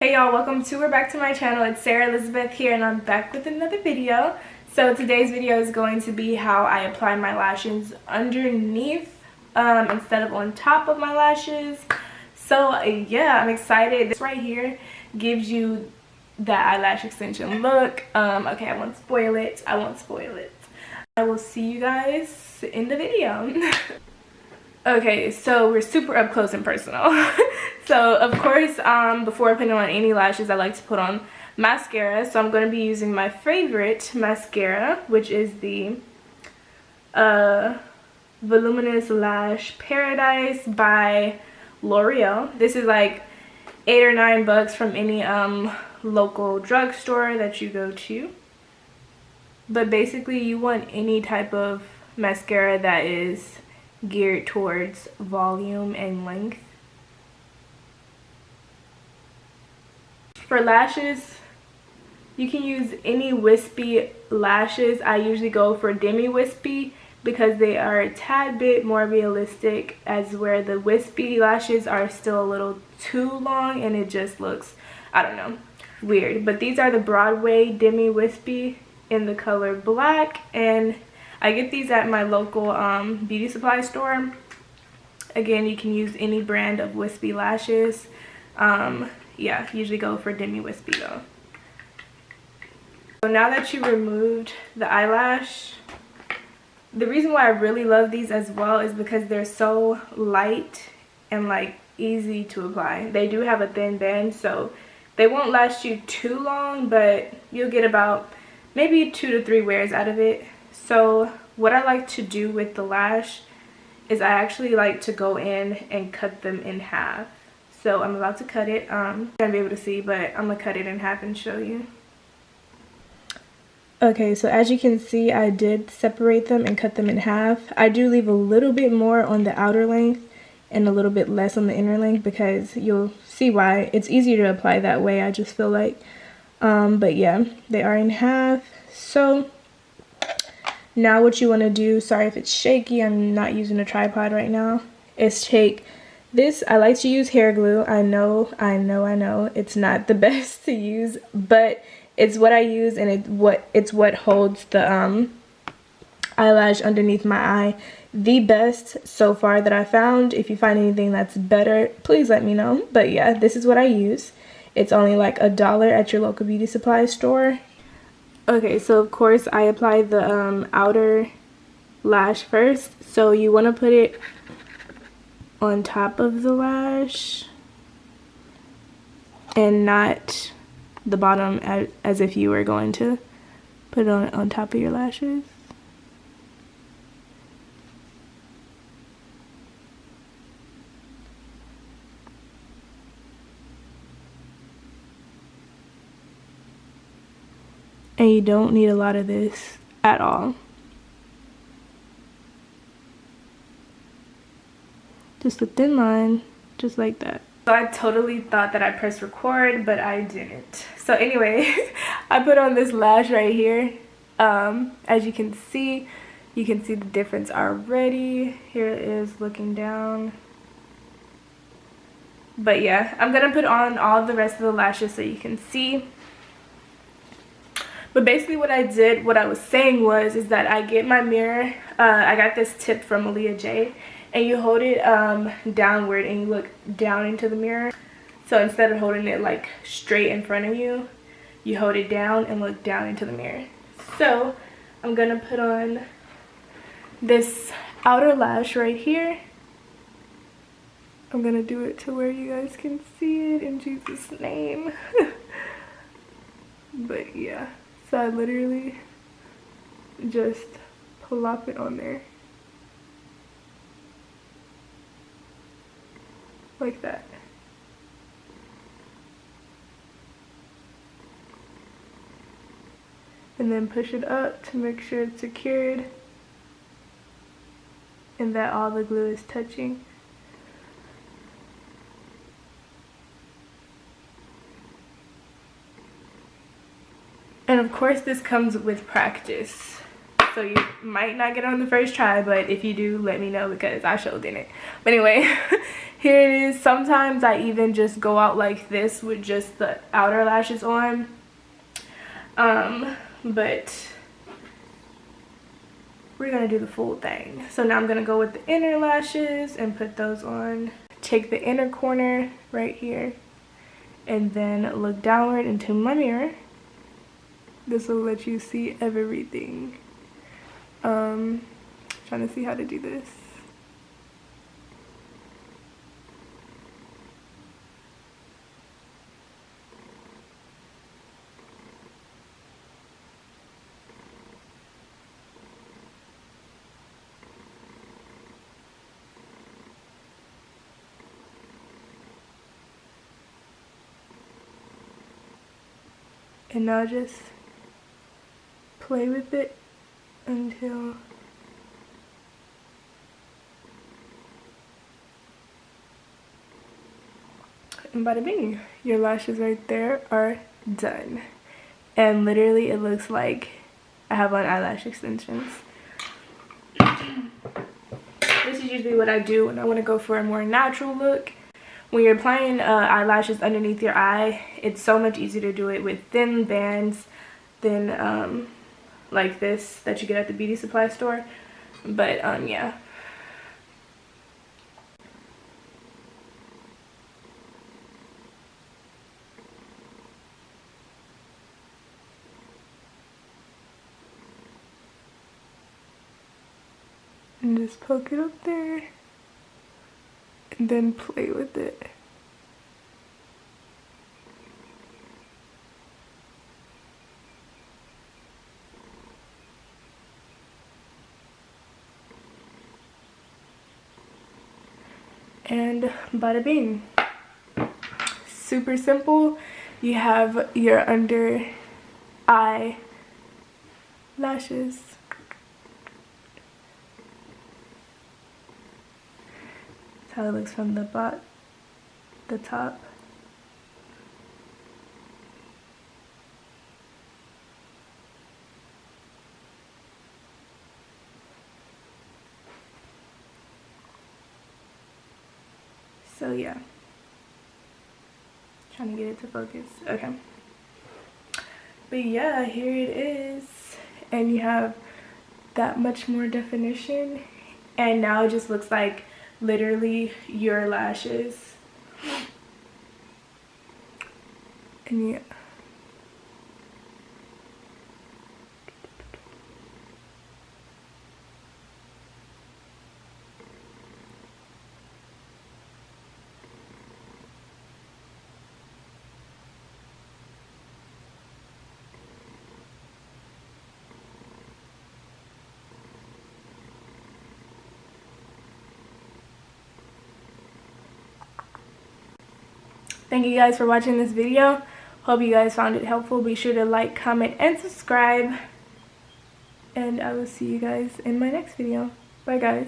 Hey y'all, welcome to or back to my channel. It's Sarah Elizabeth here and I'm back with another video. So today's video is going to be how I apply my lashes underneath instead of on top of my lashes. So yeah, I'm excited. This right here gives you that eyelash extension look. Okay, I won't spoil it. I will see you guys in the video. Okay, so we're super up close and personal. So of course, before putting on any lashes, I like to put on mascara. So I'm going to be using my favorite mascara, which is the Voluminous Lash Paradise by L'Oreal. This is like $8 or $9 from any local drugstore that you go to. But basically, you want any type of mascara that is geared towards volume and length. For lashes, you can use any wispy lashes. I usually go for demi-wispy because they are a tad bit more realistic, as where the wispy lashes are still a little too long and it just looks, I don't know, weird. But these are the Broadway demi-wispy in the color black, and I get these at my local beauty supply store. Again, you can use any brand of wispy lashes. Yeah, usually go for demi-wispy though. So now that you removed the eyelash, the reason why I really love these as well is because they're so light and like easy to apply. They do have a thin band, so they won't last you too long, but you'll get about maybe 2 to 3 wears out of it. So what I like to do with the lash is I actually like to go in and cut them in half. So I'm about to cut it. You're gonna be able to see, but I'm gonna cut it in half and show you. Okay, so as you can see, I did separate them and cut them in half. I do leave a little bit more on the outer length and a little bit less on the inner length because you'll see why. It's easier to apply that way, I just feel like. But yeah, they are in half. So now what you want to do, sorry if it's shaky, I'm not using a tripod right now, is take this. I like to use hair glue. I know it's not the best to use, but it's what I use, and it's what holds the eyelash underneath my eye the best so far that I found. If you find anything that's better, please let me know. But yeah, this is what I use. It's only like $1 at your local beauty supply store. Okay, so of course I apply the outer lash first. So you want to put it on top of the lash and not the bottom, as if you were going to put it on top of your lashes. And you don't need a lot of this at all. Just a thin line, just like that. So I totally thought that I pressed record, but I didn't. So anyway, I put on this lash right here. As you can see the difference already. Here it is looking down. But yeah, I'm gonna put on all the rest of the lashes so you can see. But basically what I did, what I was saying was, is that I get my mirror. I got this tip from Aaliyah J. And you hold it downward and you look down into the mirror. So instead of holding it like straight in front of you, you hold it down and look down into the mirror. So I'm gonna put on this outer lash right here. I'm gonna do it to where you guys can see it in Jesus' name. But yeah, so I literally just plop it on there. Like that. And then push it up to make sure it's secured and that all the glue is touching. And of course this comes with practice. So you might not get it on the first try, but if you do, let me know because I sure didn't. But anyway, Here it is. Sometimes I even just go out like this with just the outer lashes on. But we're gonna do the full thing. So now I'm gonna go with the inner lashes and put those on. Take the inner corner right here and then look downward into my mirror. This will let you see everything. Trying to see how to do this. And now just play with it until and bada bing, your lashes right there are done. And literally it looks like I have on eyelash extensions. This is usually what I do when I want to go for a more natural look. When you're applying eyelashes underneath your eye, it's so much easier to do it with thin bands than like this that you get at the beauty supply store. But yeah. And just poke it up there. And then play with it. And bada bing. Super simple. You have your under eye lashes. That's how it looks from the top. So yeah, trying to get it to focus. Okay, but yeah, here it is, and you have that much more definition, and now it just looks like literally your lashes. And yeah. Thank you guys for watching this video. Hope you guys found it helpful. Be sure to like, comment, and subscribe. And I will see you guys in my next video. Bye guys.